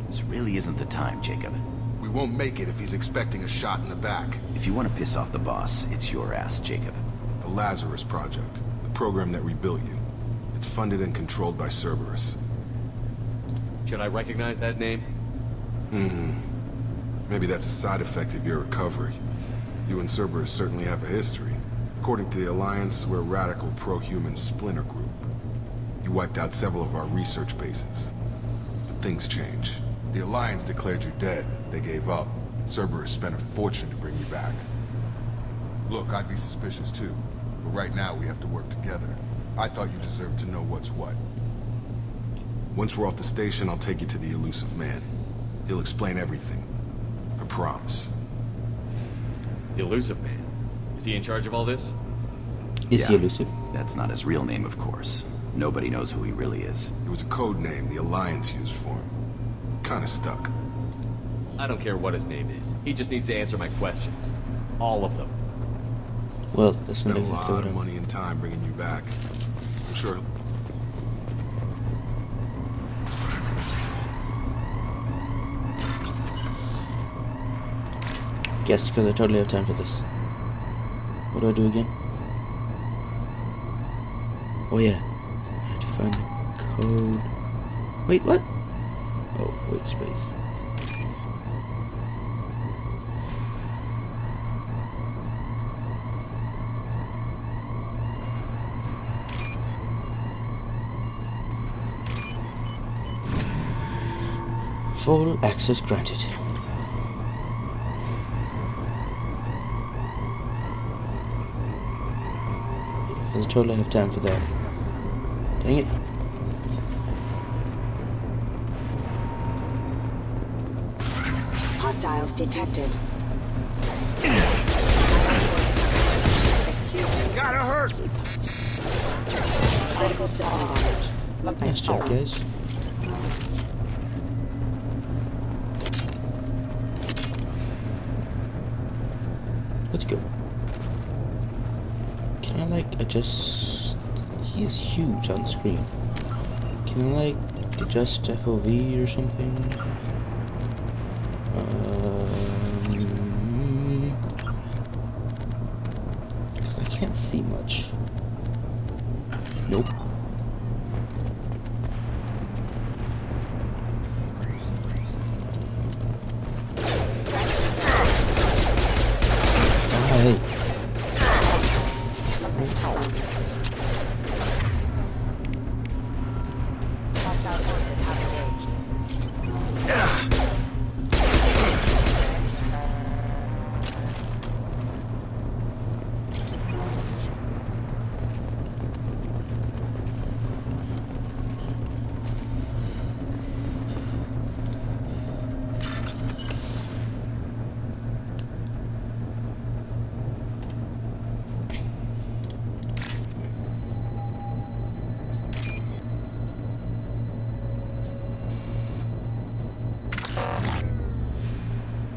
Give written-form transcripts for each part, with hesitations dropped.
This really isn't the time, Jacob. We won't make it if he's expecting a shot in the back. If you want to piss off the boss, it's your ass, Jacob. The Lazarus Project, the program that rebuilt you. It's funded and controlled by Cerberus. Should I recognize that name? Maybe that's a side effect of your recovery. You and Cerberus certainly have a history. According to the Alliance, we're a radical pro-human splinter group. You wiped out several of our research bases. But things change. The Alliance declared you dead. They gave up. Cerberus spent a fortune to bring you back. Look, I'd be suspicious too. But right now we have to work together. I thought you deserved to know what's what. Once we're off the station, I'll take you to the elusive man. He'll explain everything. I promise. The elusive man? Is he in charge of all this? Is he elusive? That's not his real name, of course. Nobody knows who he really is. It was a code name the Alliance used for him. Kinda stuck. I don't care what his name is. He just needs to answer my questions. All of them. Well, that's not Spent a exactly lot what of I'm... money and time bringing you back. I'm sure. Guess because I totally have time for this. What do I do again? Oh yeah, I have to find the code. Wait, what? Oh, wait, space. Full access granted. I totally have time for that. Dang it. Hostiles detected. Gotta hurt! Critical system damage. Nice job, guys. Let's go. Can I like adjust? He is huge on the screen. Can I like adjust FOV or something? Because I can't see much. Nope. Hey.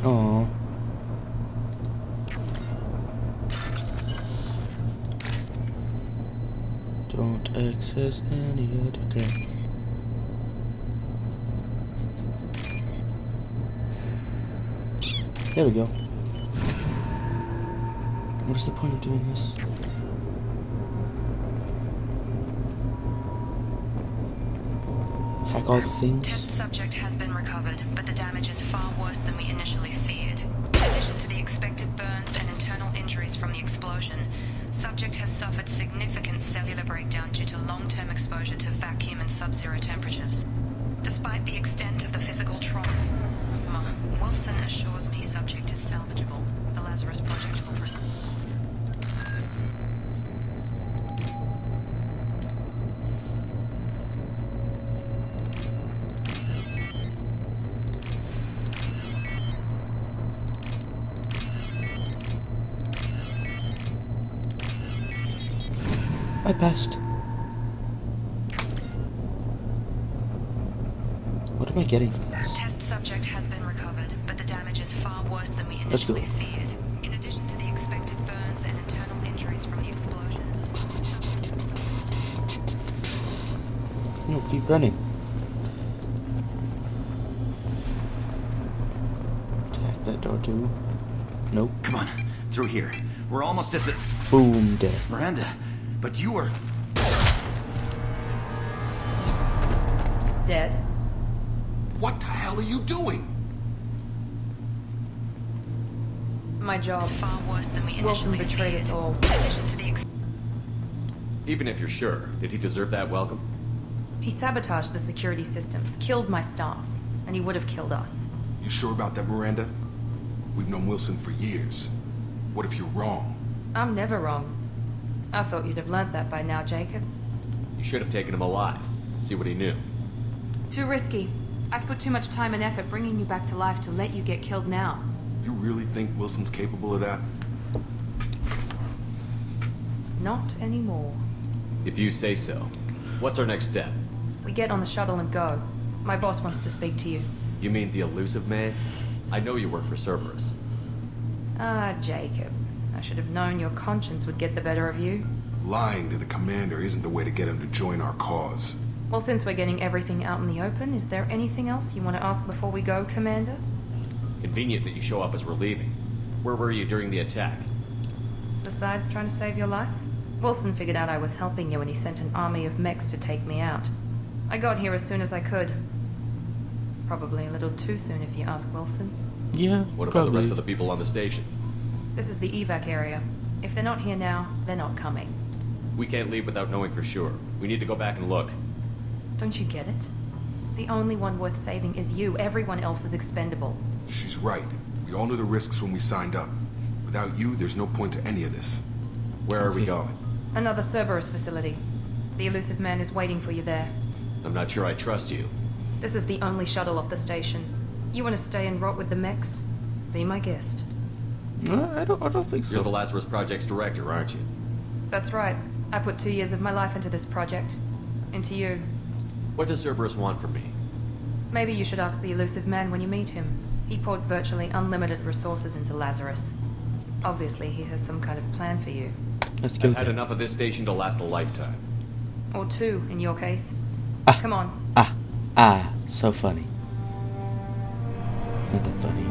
Oh. Don't access any other crap. There we go. What is the point of doing this? Hack all the things? Test subject has been recovered, but the damage is far worse than we initially feared. In addition to the expected burns and internal injuries from the explosion, subject has suffered significant cellular breakdown due to long-term exposure to vacuum and sub-zero temperatures. Despite the extent of the physical trauma, Wilson assures me subject is salvageable. The Lazarus Project will proceed. I passed. What am I getting from this? Test subject has been recovered, but the damage is far worse than we initially feared. In addition to the expected burns and internal injuries from the explosion. No, keep running. that door too? Nope. Come on, through here. We're almost at the... Boom, death. Miranda, but you were... Dead? What the hell are you doing? My job. It's far worse than we Wilson initially betrayed us feared. all. In addition to the Even if you're sure, did he deserve that welcome? He sabotaged the security systems, killed my staff, and he would have killed us. You sure about that, Miranda? We've known Wilson for years. What if you're wrong? I'm never wrong. I thought you'd have learnt that by now, Jacob. You should have taken him alive. See what he knew. Too risky. I've put too much time and effort bringing you back to life to let you get killed now. You really think Wilson's capable of that? Not anymore. If you say so. What's our next step? We get on the shuttle and go. My boss wants to speak to you. You mean the elusive man? I know you work for Cerberus. Ah, Jacob. I should have known your conscience would get the better of you. Lying to the commander isn't the way to get him to join our cause. Well, since we're getting everything out in the open, is there anything else you want to ask before we go, Commander? Convenient that you show up as we're leaving. Where were you during the attack? Besides trying to save your life? Wilson figured out I was helping you and he sent an army of mechs to take me out. I got here as soon as I could. Probably a little too soon if you ask Wilson. Yeah, What about probably. the rest of the people on the station? This is the evac area. If they're not here now, they're not coming. We can't leave without knowing for sure. We need to go back and look. Don't you get it? The only one worth saving is you. Everyone else is expendable. She's right. We all knew the risks when we signed up. Without you, there's no point to any of this. Where are we going? Another Cerberus facility. The elusive man is waiting for you there. I'm not sure I trust you. This is the only shuttle off the station. You want to stay and rot with the mechs? Be my guest. No, I don't think so. You're the Lazarus Project's director, aren't you? That's right. I put 2 years of my life into this project. Into you. What does Cerberus want from me? Maybe you should ask the elusive man when you meet him. He poured virtually unlimited resources into Lazarus. Obviously, he has some kind of plan for you. Let's go I've had there. enough of this station to last a lifetime. Or 2, in your case. Come on. So funny. Not that funny.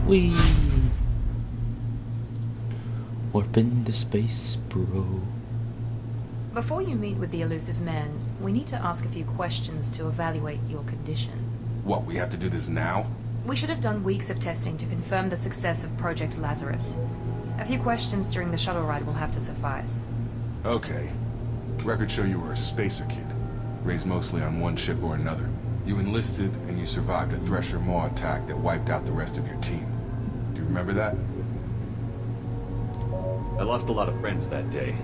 Whee! Warp into space, bro. Before you meet with the elusive man, we need to ask a few questions to evaluate your condition. What, we have to do this now? We should have done weeks of testing to confirm the success of Project Lazarus. A few questions during the shuttle ride will have to suffice. Okay. Records show you were a spacer kid, raised mostly on one ship or another. You enlisted and you survived a Thresher Maw attack that wiped out the rest of your team. Do you remember that? I lost a lot of friends that day.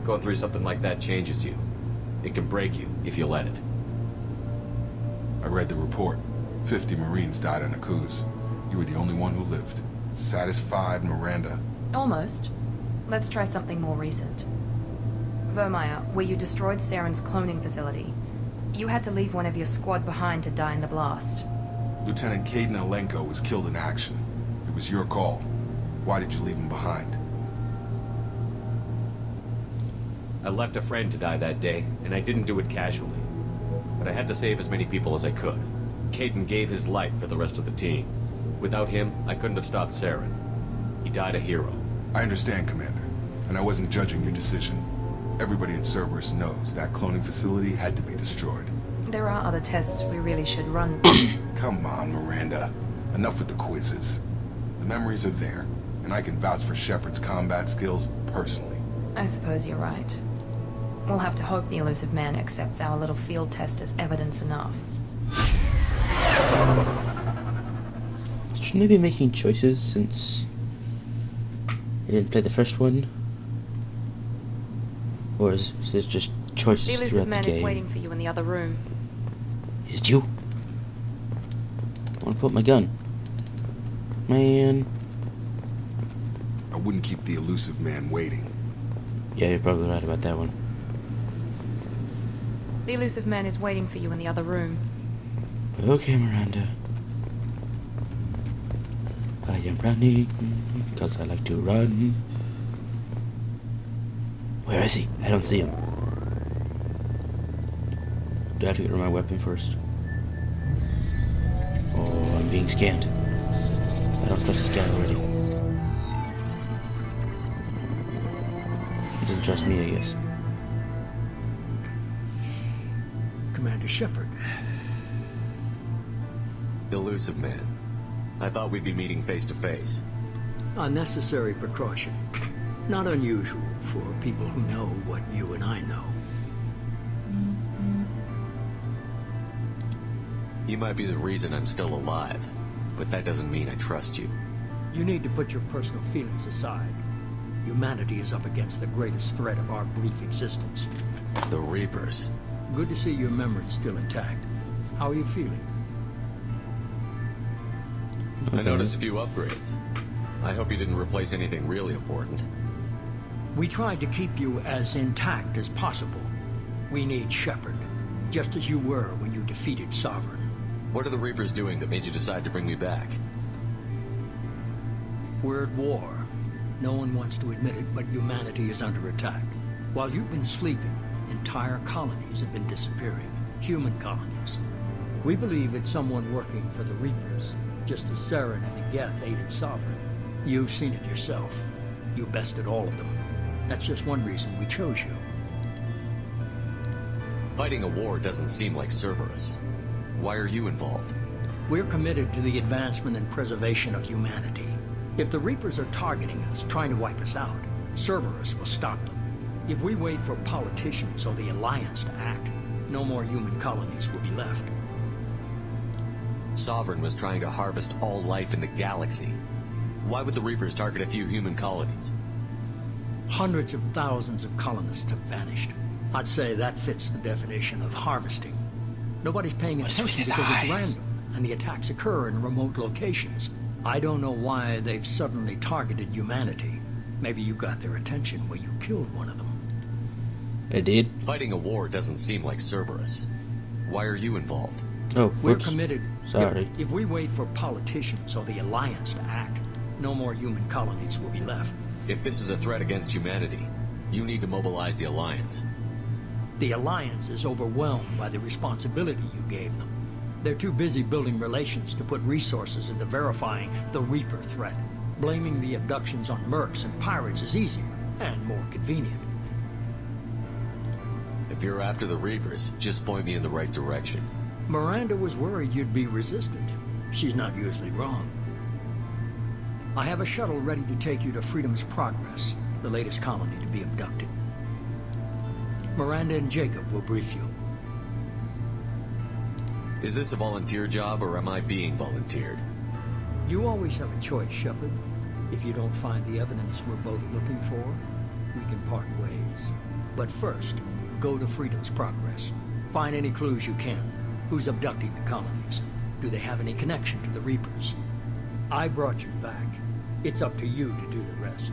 Going through something like that changes you. It can break you if you let it. I read the report. 50 Marines died on a cruise. You were the only one who lived. Satisfied, Miranda? Almost. Let's try something more recent. Vermeer, where you destroyed Saren's cloning facility. You had to leave one of your squad behind to die in the blast. Lieutenant Caden Alenko was killed in action. It was your call. Why did you leave him behind? I left a friend to die that day, and I didn't do it casually. But I had to save as many people as I could. Caden gave his life for the rest of the team. Without him, I couldn't have stopped Saren. He died a hero. I understand, Commander, and I wasn't judging your decision. Everybody at Cerberus knows that cloning facility had to be destroyed. There are other tests we really should run. Come on, Miranda. Enough with the quizzes. The memories are there, and I can vouch for Shepard's combat skills personally. I suppose you're right. We'll have to hope the elusive man accepts our little field test as evidence enough. Shouldn't I be making choices since I didn't play the first one? Or is it just choices The elusive throughout the man game? is waiting for you in the other room. Is it you? I want to put my gun. Man. I wouldn't keep the elusive man waiting. Yeah, you're probably right about that one. The elusive man is waiting for you in the other room. Okay, Miranda. I am running, because I like to run. Where is he? I don't see him. Do I have to get rid of my weapon first? Oh, I'm being scanned. I don't trust this guy already. He doesn't trust me, I guess. Commander Shepard. Elusive man. I thought we'd be meeting face to face. Unnecessary precaution. Not unusual for people who know what you and I know. You might be the reason I'm still alive, but that doesn't mean I trust you. You need to put your personal feelings aside. Humanity is up against the greatest threat of our brief existence. The Reapers. Good to see your memory's still intact. How are you feeling? I noticed a few upgrades. I hope you didn't replace anything really important. We tried to keep you as intact as possible. We need Shepard, just as you were when you defeated Sovereign. What are the Reapers doing that made you decide to bring me back? We're at war. No one wants to admit it, but humanity is under attack. While you've been sleeping, entire colonies have been disappearing. Human colonies. We believe it's someone working for the Reapers, just as Saren and Geth aided Sovereign. You've seen it yourself. You bested all of them. That's just one reason we chose you. Fighting a war doesn't seem like Cerberus. Why are you involved? We're committed to the advancement and preservation of humanity. If the Reapers are targeting us, trying to wipe us out, Cerberus will stop them. If we wait for politicians or the Alliance to act, no more human colonies will be left. Sovereign was trying to harvest all life in the galaxy. Why would the Reapers target a few human colonies? Hundreds of thousands of colonists have vanished. I'd say that fits the definition of harvesting. Nobody's paying attention because it's random, and the attacks occur in remote locations. I don't know why they've suddenly targeted humanity. Maybe you got their attention when you killed one of them. I did. Fighting a war doesn't seem like Cerberus. Why are you involved? Oh, We're whoops. committed. Sorry. If we wait for politicians or the Alliance to act, no more human colonies will be left. If this is a threat against humanity, you need to mobilize the Alliance. The Alliance is overwhelmed by the responsibility you gave them. They're too busy building relations to put resources into verifying the Reaper threat. Blaming the abductions on mercs and pirates is easier and more convenient. If you're after the Reapers, just point me in the right direction. Miranda was worried you'd be resistant. She's not usually wrong. I have a shuttle ready to take you to Freedom's Progress, the latest colony to be abducted. Miranda and Jacob will brief you. Is this a volunteer job, or am I being volunteered? You always have a choice, Shepard. If you don't find the evidence we're both looking for, we can part ways. But first, go to Freedom's Progress. Find any clues you can. Who's abducting the colonies? Do they have any connection to the Reapers? I brought you back. It's up to you to do the rest.